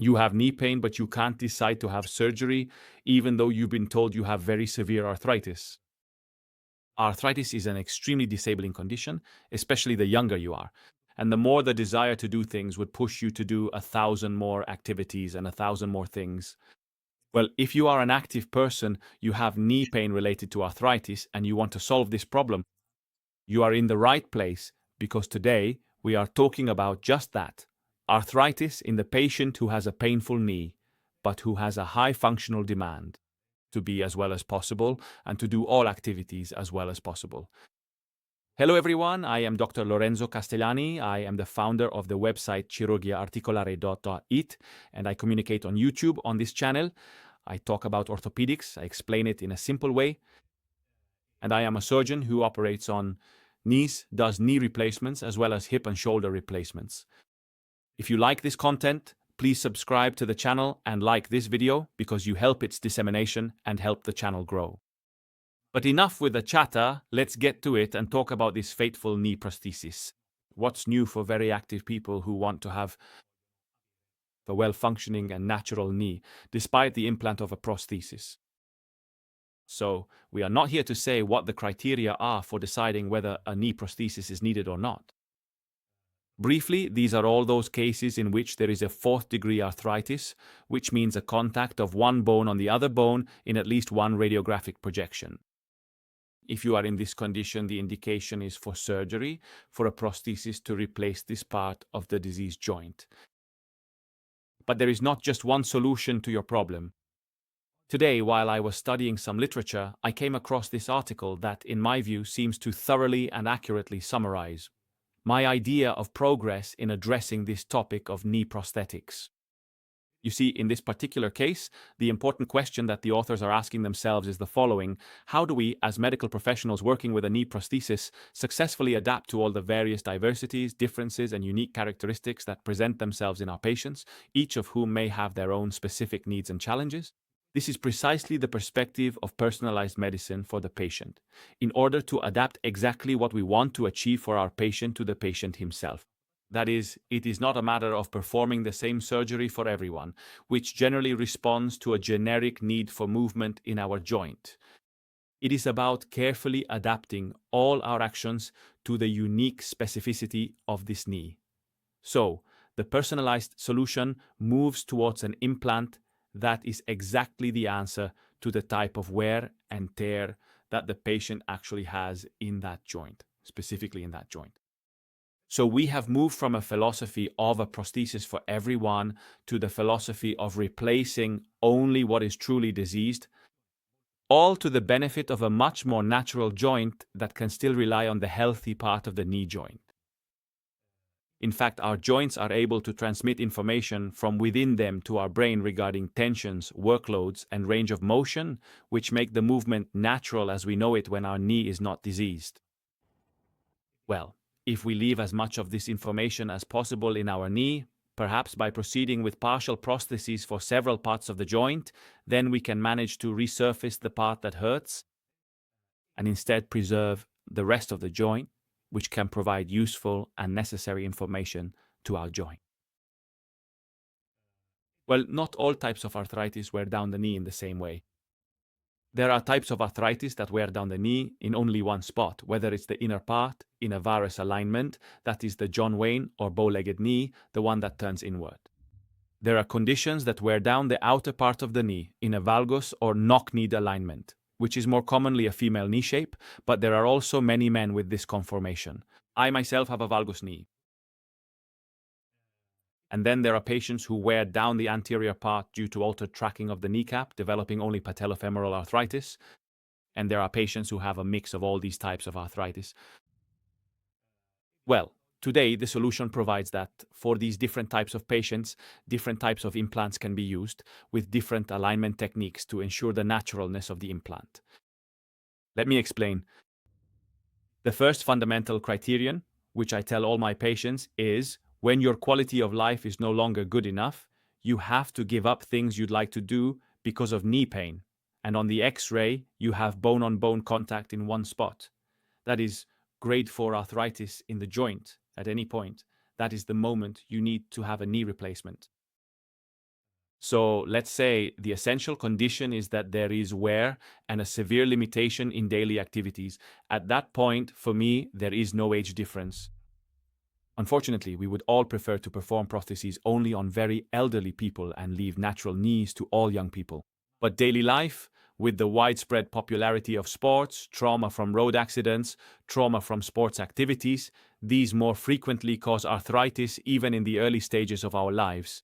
You have knee pain, but you can't decide to have surgery, even though you've been told you have very severe arthritis. Arthritis is an extremely disabling condition, especially the younger you are. And the more the desire to do things would push you to do 1,000 more activities and 1,000 more things. Well, if you are an active person, you have knee pain related to arthritis, and you want to solve this problem, you are in the right place, because today we are talking about just that: arthritis in the patient who has a painful knee, but who has a high functional demand to be as well as possible and to do all activities as well as possible. Hello everyone, I am Dr. Lorenzo Castellani. I am the founder of the website chirurgiaarticolare.it, and I communicate on YouTube on this channel. I talk about orthopedics, I explain it in a simple way, and I am a surgeon who operates on knees, does knee replacements as well as hip and shoulder replacements. If you like this content, please subscribe to the channel and like this video, because you help its dissemination and help the channel grow. But enough with the chatter, let's get to it and talk about this fateful knee prosthesis. What's new for very active people who want to have a well-functioning and natural knee, despite the implant of a prosthesis? So, we are not here to say what the criteria are for deciding whether a knee prosthesis is needed or not. Briefly, these are all those cases in which there is a fourth-degree arthritis, which means a contact of one bone on the other bone in at least one radiographic projection. If you are in this condition, the indication is for surgery, for a prosthesis to replace this part of the diseased joint. But there is not just one solution to your problem. Today, while I was studying some literature, I came across this article that, in my view, seems to thoroughly and accurately summarize my idea of progress in addressing this topic of knee prosthetics. You see, in this particular case, the important question that the authors are asking themselves is the following: how do we, as medical professionals working with a knee prosthesis, successfully adapt to all the various diversities, differences, and unique characteristics that present themselves in our patients, each of whom may have their own specific needs and challenges? This is precisely the perspective of personalized medicine for the patient, in order to adapt exactly what we want to achieve for our patient to the patient himself. That is, it is not a matter of performing the same surgery for everyone, which generally responds to a generic need for movement in our joint. It is about carefully adapting all our actions to the unique specificity of this knee. So, the personalized solution moves towards an implant that is exactly the answer to the type of wear and tear that the patient actually has in that joint, specifically in that joint. So we have moved from a philosophy of a prosthesis for everyone to the philosophy of replacing only what is truly diseased, all to the benefit of a much more natural joint that can still rely on the healthy part of the knee joint. In fact, our joints are able to transmit information from within them to our brain regarding tensions, workloads, and range of motion, which make the movement natural as we know it when our knee is not diseased. Well, if we leave as much of this information as possible in our knee, perhaps by proceeding with partial prostheses for several parts of the joint, then we can manage to resurface the part that hurts and instead preserve the rest of the joint, which can provide useful and necessary information to our joint. Well, not all types of arthritis wear down the knee in the same way. There are types of arthritis that wear down the knee in only one spot, whether it's the inner part, in a varus alignment, that is the John Wayne or bow-legged knee, the one that turns inward. There are conditions that wear down the outer part of the knee, in a valgus or knock-kneed alignment, which is more commonly a female knee shape, but there are also many men with this conformation. I myself have a valgus knee. And then there are patients who wear down the anterior part due to altered tracking of the kneecap, developing only patellofemoral arthritis. And there are patients who have a mix of all these types of arthritis. Well, today the solution provides that for these different types of patients, different types of implants can be used with different alignment techniques to ensure the naturalness of the implant. Let me explain. The first fundamental criterion, which I tell all my patients, is when your quality of life is no longer good enough, you have to give up things you'd like to do because of knee pain. And on the X-ray, you have bone-on-bone contact in one spot. That is grade 4 arthritis in the joint at any point. That is the moment you need to have a knee replacement. So let's say the essential condition is that there is wear and a severe limitation in daily activities. At that point, for me, there is no age difference. Unfortunately, we would all prefer to perform prostheses only on very elderly people and leave natural knees to all young people. But daily life, with the widespread popularity of sports, trauma from road accidents, trauma from sports activities, these more frequently cause arthritis even in the early stages of our lives.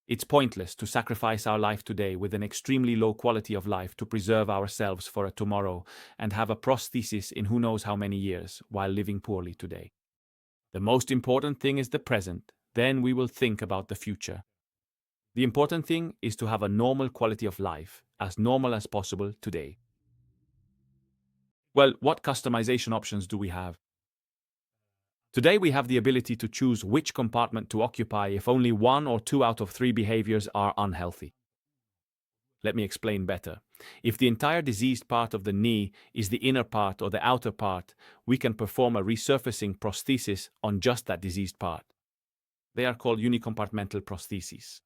It's pointless to sacrifice our life today with an extremely low quality of life to preserve ourselves for a tomorrow and have a prosthesis in who knows how many years while living poorly today. The most important thing is the present, then we will think about the future. The important thing is to have a normal quality of life, as normal as possible today. Well, what customization options do we have? Today we have the ability to choose which compartment to occupy if only 1 or 2 out of 3 behaviors are unhealthy. Let me explain better. If the entire diseased part of the knee is the inner part or the outer part, we can perform a resurfacing prosthesis on just that diseased part. They are called unicompartmental prostheses.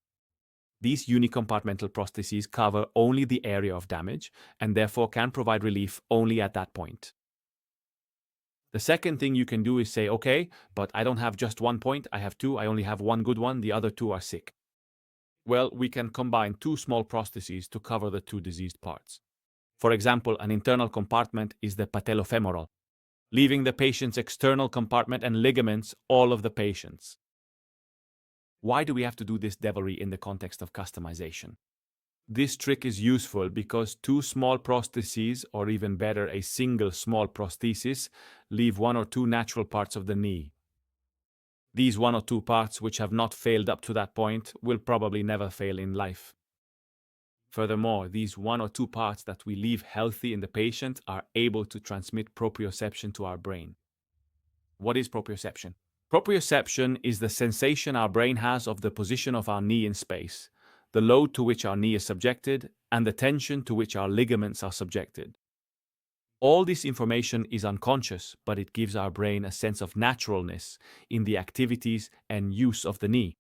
These unicompartmental prostheses cover only the area of damage and therefore can provide relief only at that point. The second thing you can do is say, okay, but I don't have just one point, I have two, I only have one good one, the other two are sick. Well, we can combine 2 small prostheses to cover the 2 diseased parts. For example, an internal compartment is the patellofemoral, leaving the patient's external compartment and ligaments all of the patient's. Why do we have to do this devilry in the context of customization? This trick is useful because 2 small prostheses, or even better, a single small prosthesis, leave 1 or 2 natural parts of the knee. These 1 or 2 parts which have not failed up to that point will probably never fail in life. Furthermore, these 1 or 2 parts that we leave healthy in the patient are able to transmit proprioception to our brain. What is proprioception? Proprioception is the sensation our brain has of the position of our knee in space, the load to which our knee is subjected, and the tension to which our ligaments are subjected. All this information is unconscious, but it gives our brain a sense of naturalness in the activities and use of the knee.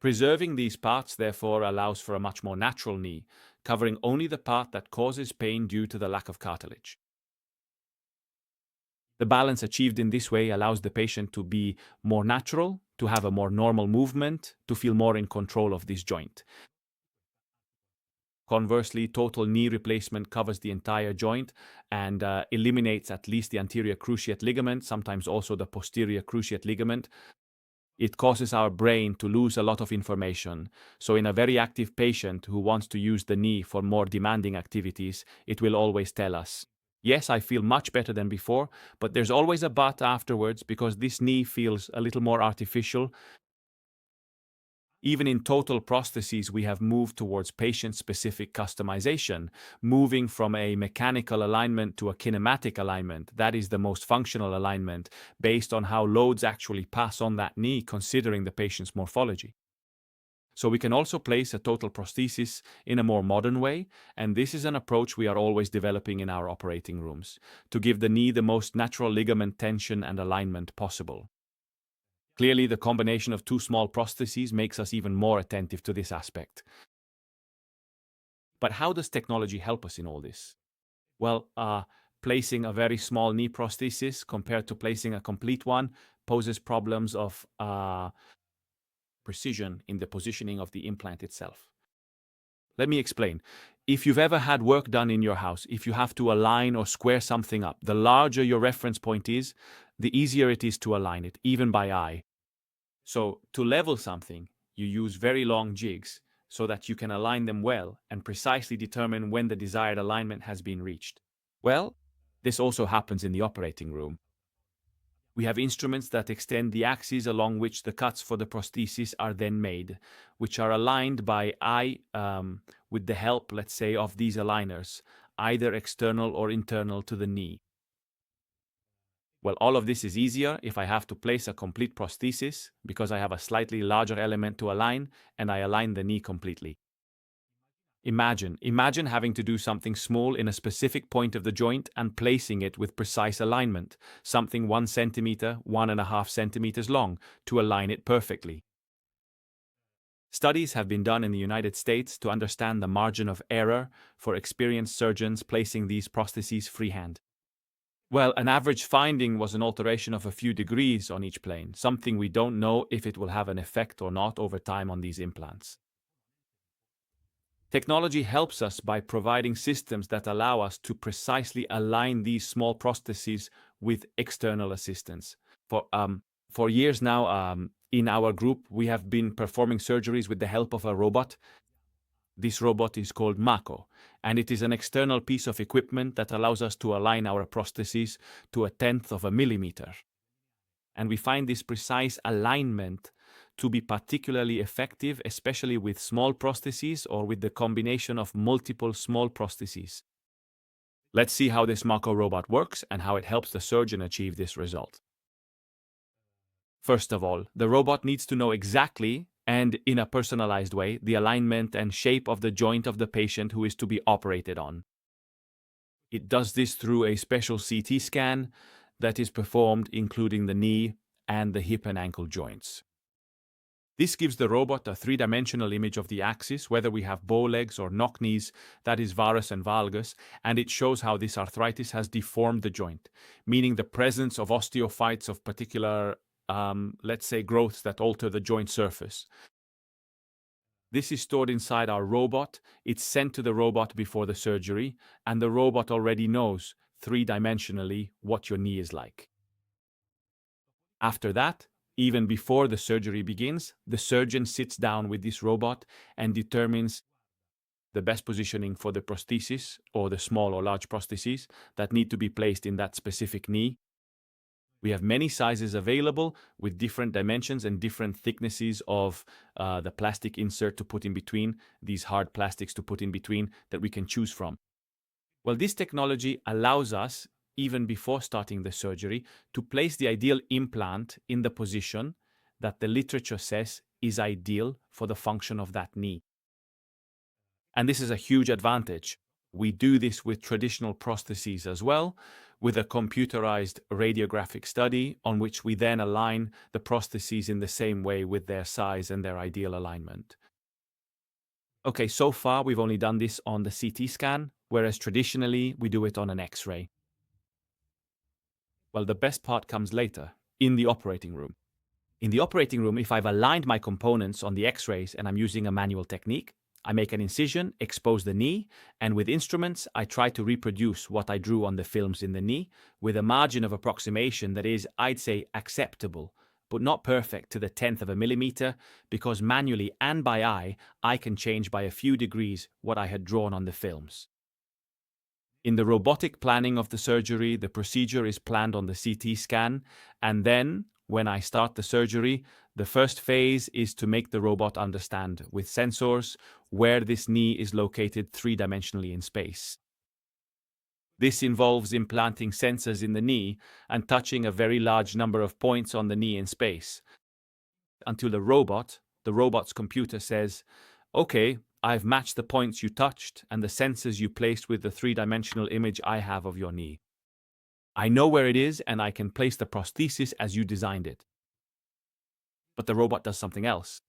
Preserving these parts, therefore, allows for a much more natural knee, covering only the part that causes pain due to the lack of cartilage. The balance achieved in this way allows the patient to be more natural, to have a more normal movement, to feel more in control of this joint. Conversely, total knee replacement covers the entire joint and eliminates at least the anterior cruciate ligament, sometimes also the posterior cruciate ligament. It causes our brain to lose a lot of information. So in a very active patient who wants to use the knee for more demanding activities, it will always tell us, yes, I feel much better than before, but there's always a but afterwards because this knee feels a little more artificial. Even in total prostheses, we have moved towards patient-specific customization, moving from a mechanical alignment to a kinematic alignment. That is the most functional alignment, based on how loads actually pass on that knee, considering the patient's morphology. So we can also place a total prosthesis in a more modern way, and this is an approach we are always developing in our operating rooms, to give the knee the most natural ligament tension and alignment possible. Clearly, the combination of 2 small prostheses makes us even more attentive to this aspect. But how does technology help us in all this? Well, placing a very small knee prosthesis compared to placing a complete one poses problems of precision in the positioning of the implant itself. Let me explain. If you've ever had work done in your house, if you have to align or square something up, the larger your reference point is, the easier it is to align it, even by eye. So to level something, you use very long jigs so that you can align them well and precisely determine when the desired alignment has been reached. Well, this also happens in the operating room. We have instruments that extend the axes along which the cuts for the prosthesis are then made, which are aligned by eye with the help, let's say, of these aligners, either external or internal to the knee. Well, all of this is easier if I have to place a complete prosthesis because I have a slightly larger element to align and I align the knee completely. Imagine having to do something small in a specific point of the joint and placing it with precise alignment, something 1 centimeter, 1.5 centimeters long, to align it perfectly. Studies have been done in the United States to understand the margin of error for experienced surgeons placing these prostheses freehand. Well, an average finding was an alteration of a few degrees on each plane, something we don't know if it will have an effect or not over time on these implants. Technology helps us by providing systems that allow us to precisely align these small prostheses with external assistance. For, um, for years now, in our group, we have been performing surgeries with the help of a robot. This robot is called Mako, and it is an external piece of equipment that allows us to align our prostheses to a tenth of a millimeter. And we find this precise alignment to be particularly effective, especially with small prostheses or with the combination of multiple small prostheses. Let's see how this Mako robot works and how it helps the surgeon achieve this result. First of all, the robot needs to know exactly and in a personalized way the alignment and shape of the joint of the patient who is to be operated on. It does this through a special CT scan that is performed including the knee and the hip and ankle joints. This gives the robot a three-dimensional image of the axis, whether we have bow legs or knock knees, that is varus and valgus, and it shows how this arthritis has deformed the joint, meaning the presence of osteophytes of particular, let's say, growths that alter the joint surface. This is stored inside our robot, it's sent to the robot before the surgery, and the robot already knows, three-dimensionally, what your knee is like. After that, even before the surgery begins, the surgeon sits down with this robot and determines the best positioning for the prosthesis or the small or large prostheses that need to be placed in that specific knee. We have many sizes available with different dimensions and different thicknesses of the plastic insert to put in between, these hard plastics to put in between that we can choose from. Well, this technology allows us, even before starting the surgery, to place the ideal implant in the position that the literature says is ideal for the function of that knee. And this is a huge advantage. We do this with traditional prostheses as well, with a computerized radiographic study on which we then align the prostheses in the same way with their size and their ideal alignment. Okay, so far we've only done this on the CT scan, whereas traditionally we do it on an X-ray. Well, the best part comes later, in the operating room. In the operating room, if I've aligned my components on the X-rays and I'm using a manual technique, I make an incision, expose the knee, and with instruments, I try to reproduce what I drew on the films in the knee with a margin of approximation that is, I'd say, acceptable, but not perfect to the tenth of a millimeter, because manually and by eye, I can change by a few degrees what I had drawn on the films. In the robotic planning of the surgery, the procedure is planned on the CT scan, and then, when I start the surgery, the first phase is to make the robot understand, with sensors, where this knee is located three-dimensionally in space. This involves implanting sensors in the knee and touching a very large number of points on the knee in space, until the robot's computer says, "Okay, I've matched the points you touched and the sensors you placed with the three-dimensional image I have of your knee. I know where it is and I can place the prosthesis as you designed it." But the robot does something else.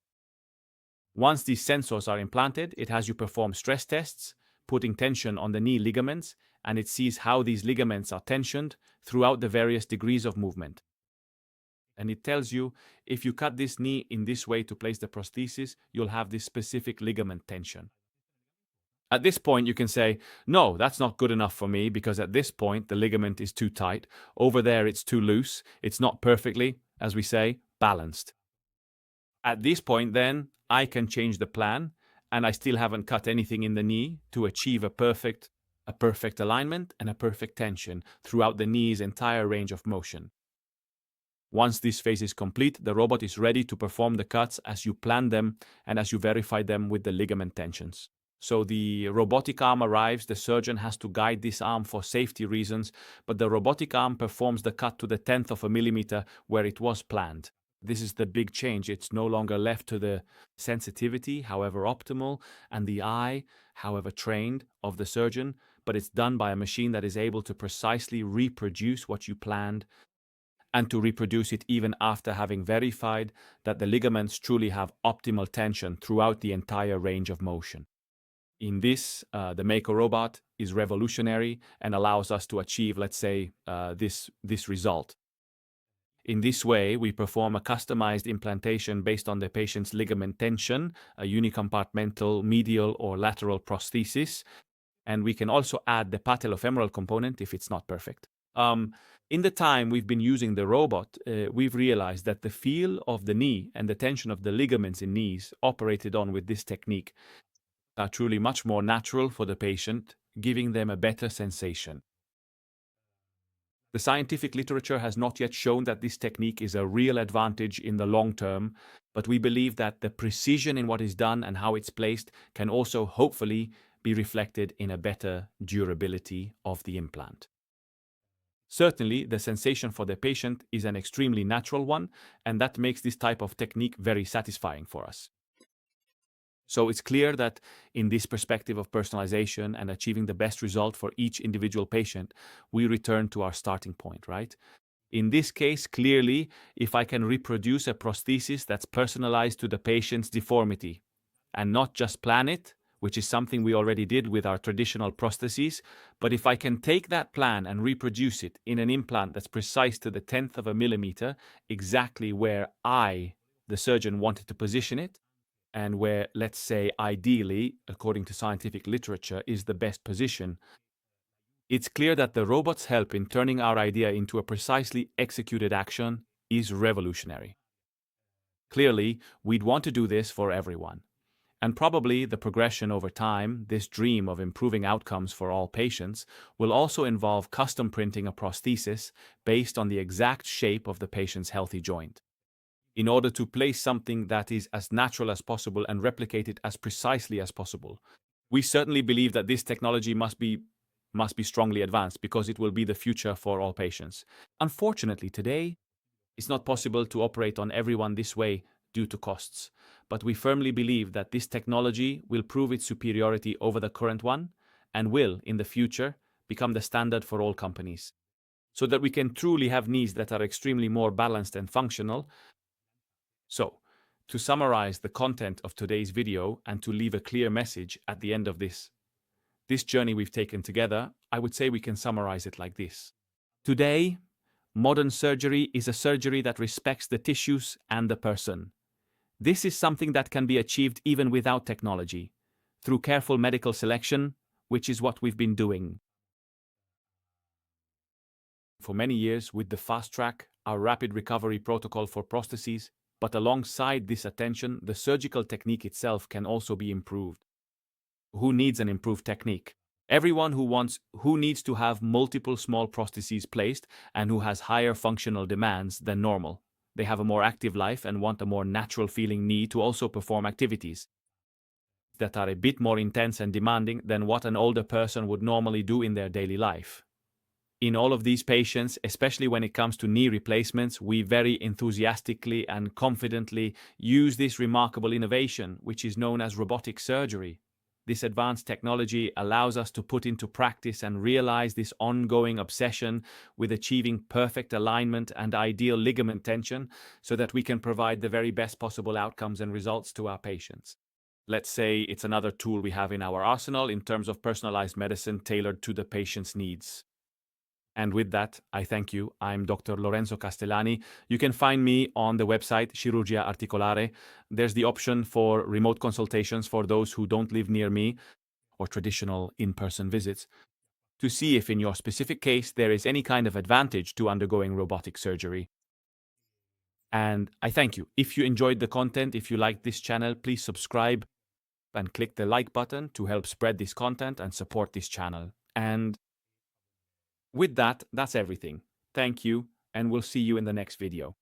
Once these sensors are implanted, it has you perform stress tests, putting tension on the knee ligaments, and it sees how these ligaments are tensioned throughout the various degrees of movement. And it tells you, if you cut this knee in this way to place the prosthesis, you'll have this specific ligament tension. At this point, you can say, no, that's not good enough for me because at this point, the ligament is too tight. Over there, it's too loose. It's not perfectly, as we say, balanced. At this point, then, I can change the plan, and I still haven't cut anything in the knee to achieve a perfect alignment and a perfect tension throughout the knee's entire range of motion. Once this phase is complete, the robot is ready to perform the cuts as you planned them and as you verified them with the ligament tensions. So the robotic arm arrives, the surgeon has to guide this arm for safety reasons, but the robotic arm performs the cut to the tenth of a millimeter where it was planned. This is the big change. It's no longer left to the sensitivity, however optimal, and the eye, however trained, of the surgeon, but it's done by a machine that is able to precisely reproduce what you planned. and to reproduce it even after having verified that the ligaments truly have optimal tension throughout the entire range of motion. In this, the Mako Robot is revolutionary and allows us to achieve, let's say, this result. In this way, we perform a customized implantation based on the patient's ligament tension, a unicompartmental medial or lateral prosthesis, and we can also add the patellofemoral component if it's not perfect. In the time we've been using the robot, we've realized that the feel of the knee and the tension of the ligaments in knees operated on with this technique are truly much more natural for the patient, giving them a better sensation. The scientific literature has not yet shown that this technique is a real advantage in the long term, but we believe that the precision in what is done and how it's placed can also hopefully be reflected in a better durability of the implant. Certainly, the sensation for the patient is an extremely natural one, and that makes this type of technique very satisfying for us. So it's clear that in this perspective of personalization and achieving the best result for each individual patient, we return to our starting point, right? In this case, clearly, if I can reproduce a prosthesis that's personalized to the patient's deformity and not just plan it, which is something we already did with our traditional prostheses, but if I can take that plan and reproduce it in an implant that's precise to the 10th of a millimeter, exactly where I, the surgeon, wanted to position it, and where, let's say, ideally, according to scientific literature, is the best position, it's clear that the robot's help in turning our idea into a precisely executed action is revolutionary. Clearly, we'd want to do this for everyone. And probably the progression over time, this dream of improving outcomes for all patients, will also involve custom printing a prosthesis based on the exact shape of the patient's healthy joint, in order to place something that is as natural as possible and replicate it as precisely as possible. We certainly believe that this technology must be strongly advanced because it will be the future for all patients. Unfortunately, today, it's not possible to operate on everyone this way due to costs, but we firmly believe that this technology will prove its superiority over the current one and will, in the future, become the standard for all companies, so that we can truly have knees that are extremely more balanced and functional. So, to summarize the content of today's video and to leave a clear message at the end of this journey we've taken together, I would say we can summarize it like this. Today, modern surgery is a surgery that respects the tissues and the person. This is something that can be achieved even without technology, through careful medical selection, which is what we've been doing for many years with the Fast Track, our rapid recovery protocol for prostheses, but alongside this attention, the surgical technique itself can also be improved. Who needs an improved technique? Everyone who needs to have multiple small prostheses placed and who has higher functional demands than normal. They have a more active life and want a more natural feeling knee to also perform activities that are a bit more intense and demanding than what an older person would normally do in their daily life. In all of these patients, especially when it comes to knee replacements, we very enthusiastically and confidently use this remarkable innovation, which is known as robotic surgery. This advanced technology allows us to put into practice and realize this ongoing obsession with achieving perfect alignment and ideal ligament tension so that we can provide the very best possible outcomes and results to our patients. Let's say it's another tool we have in our arsenal in terms of personalized medicine tailored to the patient's needs. And with that, I thank you. I'm Dr. Lorenzo Castellani. You can find me on the website Chirurgia Articolare. There's the option for remote consultations for those who don't live near me, or traditional in-person visits, to see if in your specific case there is any kind of advantage to undergoing robotic surgery. And I thank you. If you enjoyed the content, if you liked this channel, please subscribe and click the like button to help spread this content and support this channel. And with that, that's everything. Thank you, and we'll see you in the next video.